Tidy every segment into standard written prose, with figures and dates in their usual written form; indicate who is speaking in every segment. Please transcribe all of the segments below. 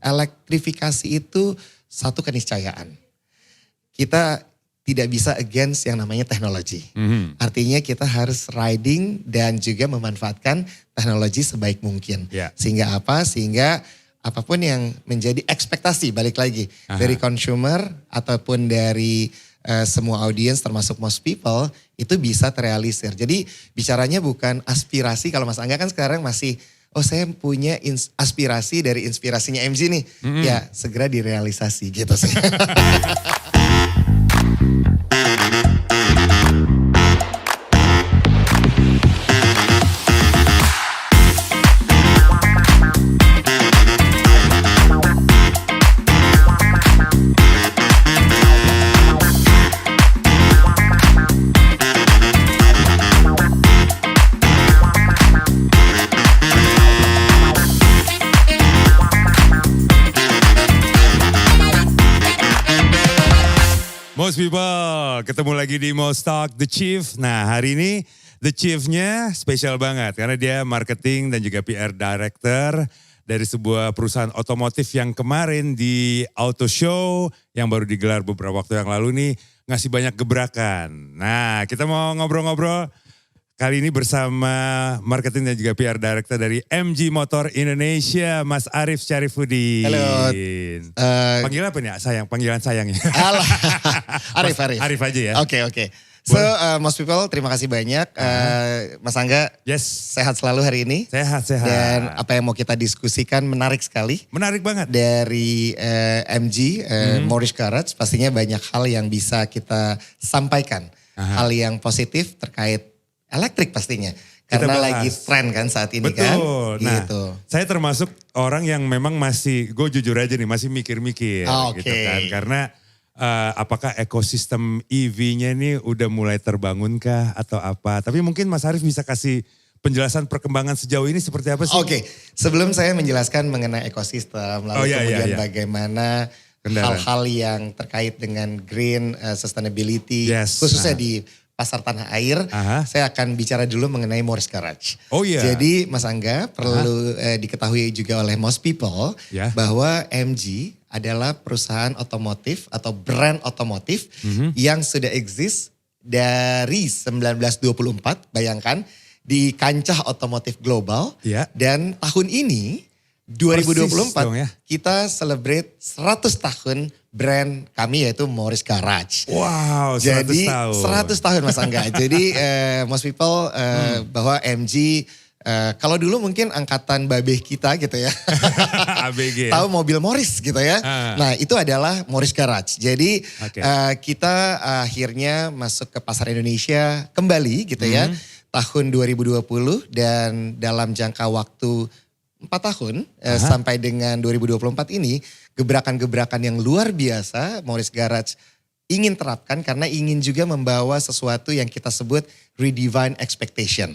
Speaker 1: elektrifikasi itu satu keniscayaan. Kita tidak bisa against yang namanya teknologi. Artinya kita harus riding dan juga memanfaatkan teknologi sebaik mungkin. Sehingga apa? Sehingga apapun yang menjadi ekspektasi, balik lagi dari consumer ataupun dari semua audiens termasuk most people itu bisa terrealisir. Jadi bicaranya bukan aspirasi, kalau Mas Angga kan sekarang masih saya punya aspirasi dari inspirasinya MG nih. Ya segera direalisasi gitu sih.
Speaker 2: Most people, ketemu lagi di Most Talk The Chief. Nah hari ini The Chief-nya spesial banget karena dia marketing dan juga PR director dari sebuah perusahaan otomotif yang kemarin di Auto Show yang baru digelar beberapa waktu yang lalu nih ngasih banyak gebrakan. Nah kita mau ngobrol-ngobrol kali ini bersama marketing dan juga PR director dari MG Motor Indonesia, Mas Arif Syarifuddin.
Speaker 1: Halo.
Speaker 2: Panggil apa nih sayang? Panggilan sayangnya.
Speaker 1: Arif.
Speaker 2: Arif aja ya.
Speaker 1: Oke. So most people terima kasih banyak. Mas Angga sehat selalu hari ini.
Speaker 2: Sehat.
Speaker 1: Dan apa yang mau kita diskusikan menarik sekali.
Speaker 2: Menarik banget.
Speaker 1: Dari MG, Morris Garage pastinya banyak hal yang bisa kita sampaikan. Hal yang positif terkait elektrik pastinya. Karena lagi tren kan saat ini. Betul.
Speaker 2: Kan. Nah, gitu. Saya termasuk orang yang memang masih, gue jujur aja nih, masih mikir-mikir gitu kan. Karena apakah ekosistem EV-nya ini udah mulai terbangunkah atau apa. Tapi mungkin Mas Arif bisa kasih penjelasan perkembangan sejauh ini seperti apa sih?
Speaker 1: Oke, sebelum saya menjelaskan mengenai ekosistem, lalu kemudian bagaimana hal-hal yang terkait dengan green sustainability, khususnya di pasar tanah air, saya akan bicara dulu mengenai Morris Garage. Jadi Mas Angga perlu diketahui juga oleh most people bahwa MG adalah perusahaan otomotif atau brand otomotif yang sudah eksis dari 1924, bayangkan di kancah otomotif global. Dan tahun ini 2024 kita celebrate 100 tahun brand kami yaitu Morris Garage.
Speaker 2: Wow, 100
Speaker 1: Jadi,
Speaker 2: tahun.
Speaker 1: 100 tahun Mas Angga. Jadi most people bahwa MG kalau dulu mungkin angkatan babeh kita gitu ya.
Speaker 2: ABG.
Speaker 1: Tahu mobil Morris gitu ya. Nah itu adalah Morris Garage. Jadi kita akhirnya masuk ke pasar Indonesia kembali gitu ya. Tahun 2020 dan dalam jangka waktu 4 tahun sampai dengan 2024 ini gebrakan-gebrakan yang luar biasa Morris Garage ingin terapkan karena ingin juga membawa sesuatu yang kita sebut redefine expectation.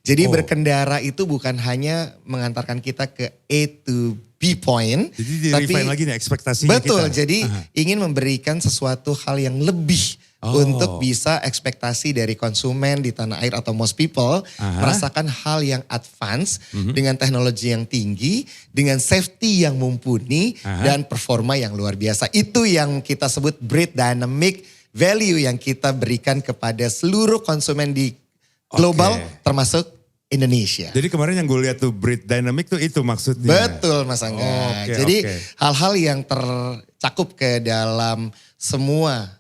Speaker 1: Jadi berkendara itu bukan hanya mengantarkan kita ke A to B point.
Speaker 2: Jadi di-refine lagi nih ekspektasinya kita.
Speaker 1: Betul, jadi ingin memberikan sesuatu hal yang lebih. Untuk bisa ekspektasi dari konsumen di tanah air atau most people merasakan hal yang advance dengan teknologi yang tinggi, dengan safety yang mumpuni dan performa yang luar biasa. Itu yang kita sebut breed dynamic value yang kita berikan kepada seluruh konsumen di global termasuk Indonesia.
Speaker 2: Jadi kemarin yang gue lihat tuh breed dynamic tuh itu maksudnya.
Speaker 1: Betul Mas Angga. Jadi hal-hal yang tercakup ke dalam semua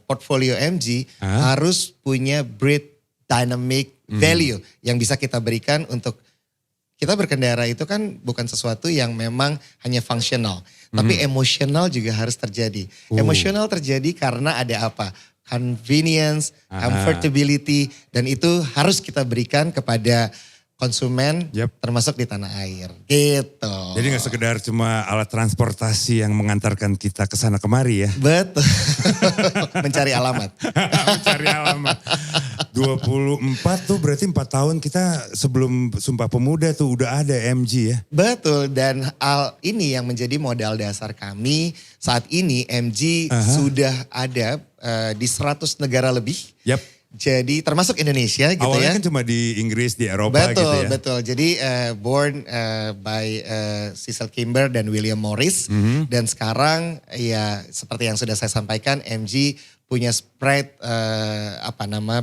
Speaker 1: portfolio MG harus punya breed dynamic value yang bisa kita berikan untuk kita berkendara itu kan bukan sesuatu yang memang hanya fungsional. Tapi emosional juga harus terjadi. Emosional terjadi karena ada apa? Convenience, comfortability dan itu harus kita berikan kepada konsumen termasuk di tanah air gitu.
Speaker 2: Jadi gak sekedar cuma alat transportasi yang mengantarkan kita ke sana kemari ya.
Speaker 1: Betul. Mencari alamat.
Speaker 2: Mencari alamat. 24 tuh berarti 4 tahun kita sebelum Sumpah Pemuda tuh udah ada MG ya.
Speaker 1: Betul dan hal ini yang menjadi modal dasar kami saat ini MG sudah ada di 100 negara lebih. Jadi termasuk Indonesia gitu
Speaker 2: awalnya
Speaker 1: ya.
Speaker 2: Kan cuma di Inggris, di Eropa gitu ya.
Speaker 1: Betul. Jadi born by Cecil Kimber dan William Morris. Dan sekarang ya seperti yang sudah saya sampaikan, MG punya spread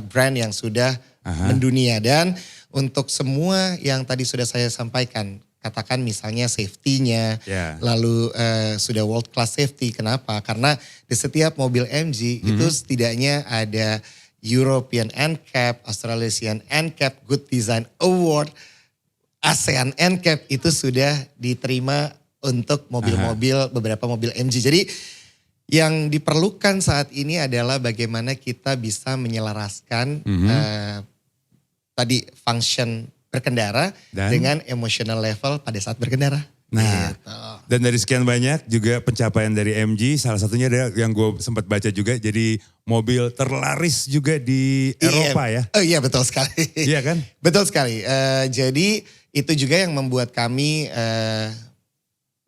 Speaker 1: brand yang sudah mendunia. Dan untuk semua yang tadi sudah saya sampaikan, katakan misalnya safety-nya, lalu sudah world class safety. Kenapa? Karena di setiap mobil MG itu setidaknya ada European NCAP, Australian NCAP, Good Design Award, ASEAN NCAP itu sudah diterima untuk mobil-mobil, beberapa mobil MG. Jadi yang diperlukan saat ini adalah bagaimana kita bisa menyelaraskan tadi function berkendara dengan emotional level pada saat berkendara.
Speaker 2: Nah, dan dari sekian banyak juga pencapaian dari MG, salah satunya ada yang gue sempat baca juga, jadi mobil terlaris juga di Eropa ya.
Speaker 1: Oh iya betul sekali.
Speaker 2: Iya kan?
Speaker 1: Betul sekali. Jadi itu juga yang membuat kami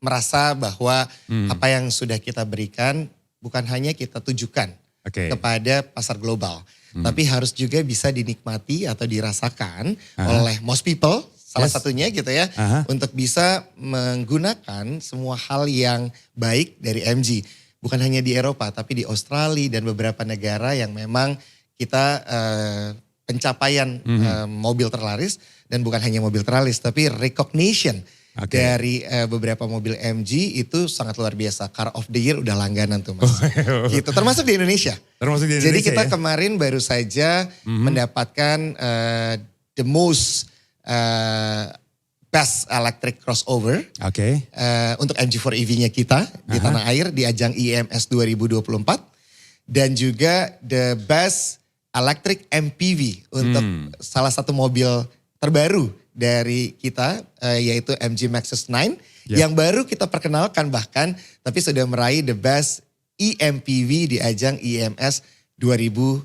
Speaker 1: merasa bahwa apa yang sudah kita berikan bukan hanya kita tujukan kepada pasar global. Tapi harus juga bisa dinikmati atau dirasakan oleh most people. Salah satunya gitu ya, untuk bisa menggunakan semua hal yang baik dari MG. Bukan hanya di Eropa, tapi di Australia dan beberapa negara yang memang kita pencapaian mobil terlaris. Dan bukan hanya mobil terlaris, tapi recognition dari beberapa mobil MG itu sangat luar biasa. Car of the Year udah langganan tuh Mas. Gitu, termasuk di Indonesia. Jadi kita kemarin baru saja mendapatkan the most best electric crossover untuk MG4 EV-nya kita di tanah air di ajang IMS 2024 dan juga the best electric MPV untuk salah satu mobil terbaru dari kita yaitu MG Maxus 9 yang baru kita perkenalkan bahkan tapi sudah meraih the best eMPV di ajang IMS 2024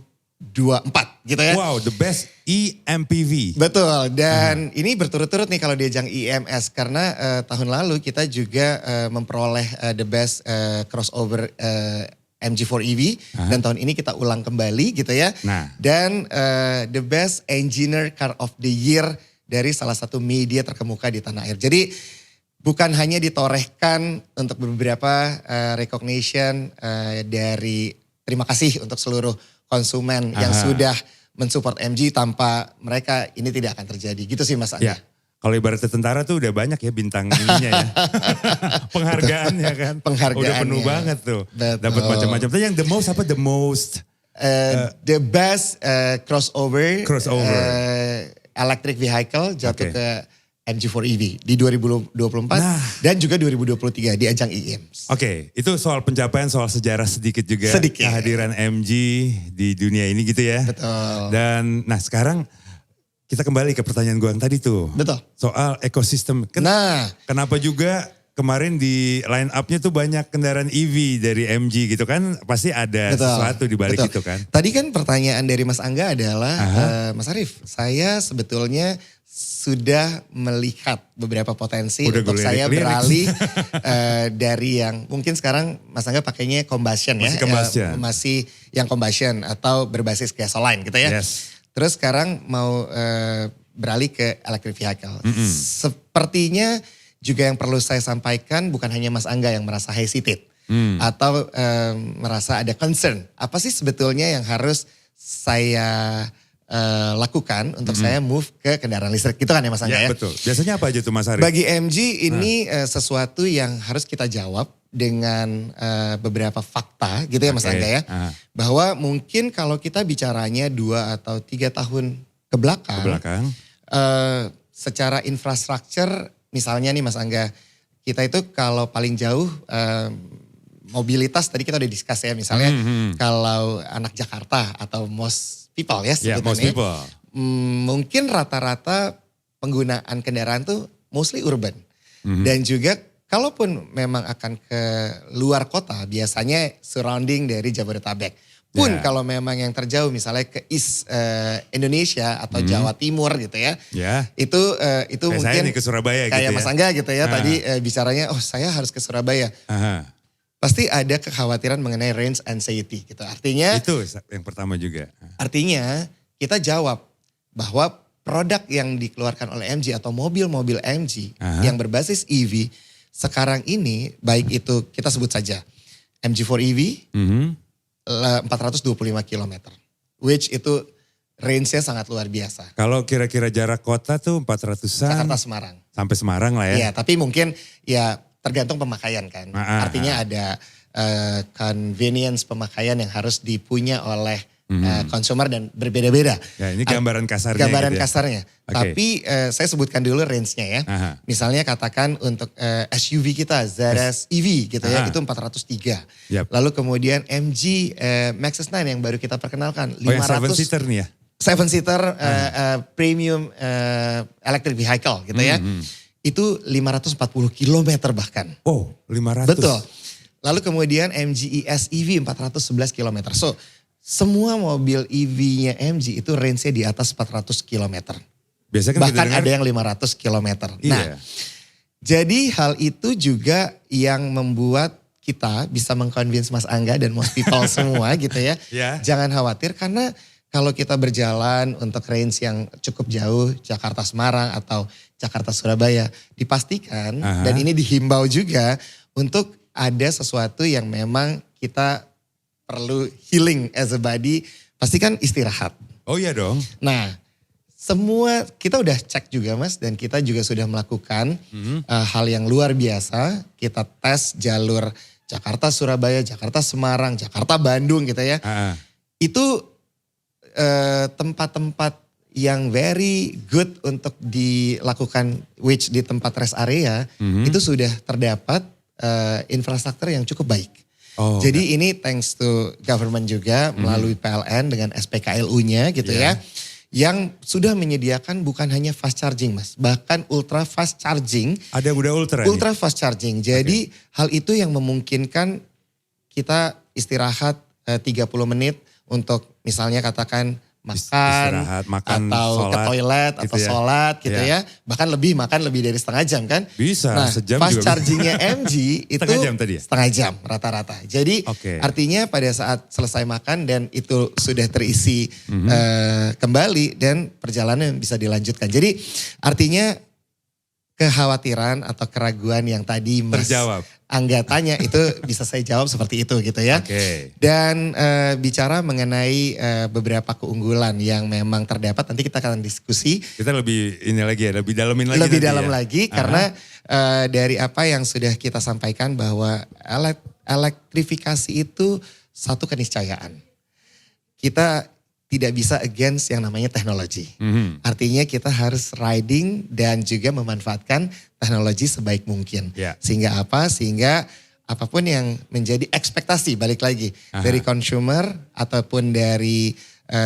Speaker 1: gitu ya.
Speaker 2: Wow, the best eMPV.
Speaker 1: Betul, dan ini berturut-turut nih kalau di ajang IMS karena tahun lalu kita juga memperoleh the best crossover MG4 EV dan tahun ini kita ulang kembali gitu ya. Dan the best engineer car of the year dari salah satu media terkemuka di tanah air. Jadi bukan hanya ditorehkan untuk beberapa recognition dari terima kasih untuk seluruh konsumen yang sudah mensupport MG, tanpa mereka ini tidak akan terjadi. Gitu sih Mas Angga.
Speaker 2: Kalau ibaratnya tentara tuh udah banyak ya bintang ininya ya. Penghargaannya kan.
Speaker 1: Penghargaannya.
Speaker 2: Udah penuh banget tuh. Dapat macam-macam. Tapi yang the most apa? The most?
Speaker 1: The best crossover. Electric vehicle jatuh ke MG4 EV di 2024 dan juga 2023 di ajang IMS.
Speaker 2: Itu soal pencapaian, soal sejarah sedikit juga. Kehadiran MG di dunia ini gitu ya.
Speaker 1: Betul.
Speaker 2: Dan sekarang kita kembali ke pertanyaan gue yang tadi tuh.
Speaker 1: Betul.
Speaker 2: Soal ekosistem. Kenapa juga kemarin di line up-nya tuh banyak kendaraan EV dari MG gitu kan. Pasti ada sesuatu di balik itu kan.
Speaker 1: Tadi kan pertanyaan dari Mas Angga adalah, Mas Arief, saya sebetulnya sudah melihat beberapa potensi untuk saya beralih dari yang mungkin sekarang Mas Angga pakainya combustion masih yang combustion atau berbasis gasoline gitu ya. Terus sekarang mau beralih ke electric vehicle. Sepertinya juga yang perlu saya sampaikan bukan hanya Mas Angga yang merasa hesitate atau merasa ada concern. Apa sih sebetulnya yang harus saya lakukan untuk saya move ke kendaraan listrik, gitu kan ya Mas Angga ya?
Speaker 2: Betul. Biasanya apa aja tuh Mas Arief?
Speaker 1: Bagi MG ini sesuatu yang harus kita jawab dengan beberapa fakta gitu ya Mas Angga ya. Bahwa mungkin kalau kita bicaranya 2 atau 3 tahun ke belakang. Secara infrastruktur misalnya nih Mas Angga, kita itu kalau paling jauh mobilitas tadi kita udah discuss ya, misalnya kalau anak Jakarta atau most people ya sebenarnya. Mungkin rata-rata penggunaan kendaraan tuh mostly urban. Dan juga kalaupun memang akan ke luar kota biasanya surrounding dari Jabodetabek. Pun kalau memang yang terjauh misalnya ke East Indonesia atau Jawa Timur gitu ya. Itu
Speaker 2: kayak
Speaker 1: mungkin
Speaker 2: saya nih ke Surabaya
Speaker 1: kayak
Speaker 2: gitu
Speaker 1: Mas Angga gitu ya tadi bicaranya saya harus ke Surabaya. pasti ada kekhawatiran mengenai range anxiety gitu. Artinya
Speaker 2: itu yang pertama juga.
Speaker 1: Artinya kita jawab bahwa produk yang dikeluarkan oleh MG atau mobil-mobil MG yang berbasis EV sekarang ini, baik itu kita sebut saja MG4 EV 425 km, which itu range-nya sangat luar biasa.
Speaker 2: Kalau kira-kira jarak kota tuh 400-an.
Speaker 1: Jakarta Semarang.
Speaker 2: Sampai Semarang lah ya.
Speaker 1: Iya, tapi mungkin ya tergantung pemakaian kan. Artinya ada convenience pemakaian yang harus dipunya oleh konsumer dan berbeda-beda.
Speaker 2: Ya, ini gambaran kasarnya.
Speaker 1: Gambaran
Speaker 2: gitu ya.
Speaker 1: kasarnya. Okay. Tapi saya sebutkan dulu range-nya ya. Misalnya katakan untuk SUV kita ZS EV gitu ya, itu 403.
Speaker 2: Yep.
Speaker 1: Lalu kemudian MG Maxus 9 yang baru kita perkenalkan 500.
Speaker 2: Yang 7-seater nih ya?
Speaker 1: 7-seater premium electric vehicle gitu ya. Itu 540 km bahkan.
Speaker 2: Oh, 500.
Speaker 1: Betul. Lalu kemudian MG ES EV 411 km. So, semua mobil EV-nya MG itu range-nya di atas 400 km.
Speaker 2: Biasanya kan
Speaker 1: bahkan ada yang 500 km.
Speaker 2: Iya.
Speaker 1: Nah, jadi hal itu juga yang membuat kita bisa mengconvince Mas Angga dan most people semua gitu ya. Jangan khawatir karena kalau kita berjalan untuk range yang cukup jauh, Jakarta Semarang atau Jakarta Surabaya, dipastikan dan ini dihimbau juga untuk ada sesuatu yang memang kita perlu healing as a body, pastikan istirahat.
Speaker 2: Oh iya dong.
Speaker 1: Nah, semua kita udah cek juga Mas, dan kita juga sudah melakukan hal yang luar biasa. Kita tes jalur Jakarta Surabaya, Jakarta Semarang, Jakarta Bandung gitu ya. Itu tempat-tempat yang very good untuk dilakukan, which di tempat rest area itu sudah terdapat infrastruktur yang cukup baik. Jadi ini thanks to government juga melalui PLN dengan SPKLU-nya gitu ya. Yang sudah menyediakan bukan hanya fast charging Mas, bahkan ultra fast charging.
Speaker 2: Ada udah ultra
Speaker 1: Ultra fast charging. Jadi hal itu yang memungkinkan kita istirahat 30 menit untuk misalnya katakan makan atau sholat, ke toilet gitu atau sholat gitu ya. Bahkan makan lebih dari setengah jam kan.
Speaker 2: Bisa sejam
Speaker 1: fast
Speaker 2: juga.
Speaker 1: Chargingnya MG itu setengah jam rata-rata. Jadi artinya pada saat selesai makan dan itu sudah terisi kembali dan perjalanan bisa dilanjutkan. Jadi artinya kekhawatiran atau keraguan yang tadi Mas Angga tanya itu bisa saya jawab seperti itu gitu ya. Dan bicara mengenai beberapa keunggulan yang memang terdapat, nanti kita akan diskusi.
Speaker 2: Kita lebih ini lagi ya, lebih dalamin lagi.
Speaker 1: Lebih dalam lagi karena dari apa yang sudah kita sampaikan bahwa elektrifikasi itu satu keniscayaan. Kita tidak bisa against yang namanya teknologi. Artinya kita harus riding dan juga memanfaatkan teknologi sebaik mungkin. Sehingga apa? Sehingga apapun yang menjadi ekspektasi balik lagi dari consumer ataupun dari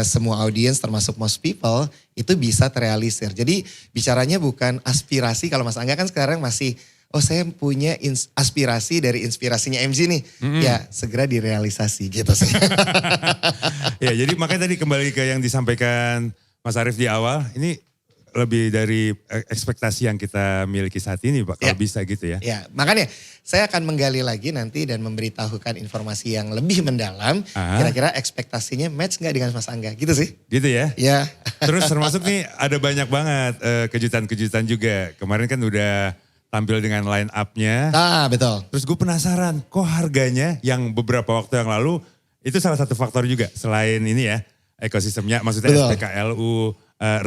Speaker 1: semua audiens termasuk most people itu bisa terrealisir. Jadi bicaranya bukan aspirasi, kalau Mas Angga kan sekarang masih saya punya aspirasi dari inspirasinya MG nih. Ya segera direalisasi gitu sih.
Speaker 2: Ya jadi makanya tadi kembali ke yang disampaikan Mas Arief di awal. Ini lebih dari ekspektasi yang kita miliki saat ini Pak. Kalau bisa gitu ya.
Speaker 1: Ya makanya saya akan menggali lagi nanti dan memberitahukan informasi yang lebih mendalam. Kira-kira ekspektasinya match gak dengan Mas Angga gitu sih.
Speaker 2: Gitu ya.
Speaker 1: Ya.
Speaker 2: Terus termasuk nih ada banyak banget kejutan-kejutan juga. Kemarin kan udah tampil dengan line up-nya.
Speaker 1: Betul.
Speaker 2: Terus gue penasaran kok harganya yang beberapa waktu yang lalu itu salah satu faktor juga selain ini ya ekosistemnya, maksudnya SPKLU,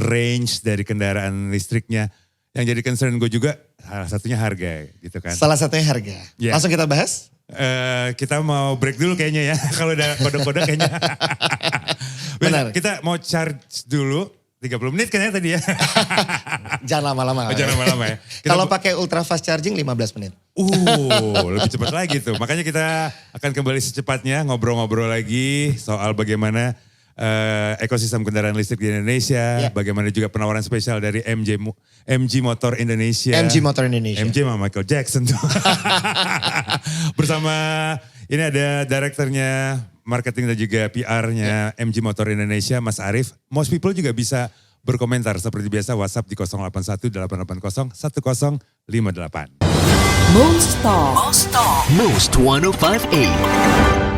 Speaker 2: range dari kendaraan listriknya. Yang jadi concern gue juga salah satunya harga gitu kan.
Speaker 1: Salah satunya harga. Langsung kita bahas?
Speaker 2: Kita mau break dulu kayaknya ya kalau udah kode-kode kayaknya. Benar. Kita mau charge dulu. 30 menit kayaknya tadi ya.
Speaker 1: Jangan lama-lama.
Speaker 2: Jangan lama-lama ya.
Speaker 1: Kalau pakai ultra fast charging 15 menit.
Speaker 2: Lebih cepat lagi tuh. Makanya kita akan kembali secepatnya ngobrol-ngobrol lagi soal bagaimana ekosistem kendaraan listrik di Indonesia. Bagaimana juga penawaran spesial dari MG Motor Indonesia.
Speaker 1: MG Motor Indonesia.
Speaker 2: MG sama Michael Jackson tuh. Bersama ini ada direkturnya marketing dan juga PR-nya MG Motor Indonesia, Mas Arief. Most people juga bisa berkomentar seperti biasa WhatsApp di 081 880 1058.
Speaker 3: Most Talk. Most 1058.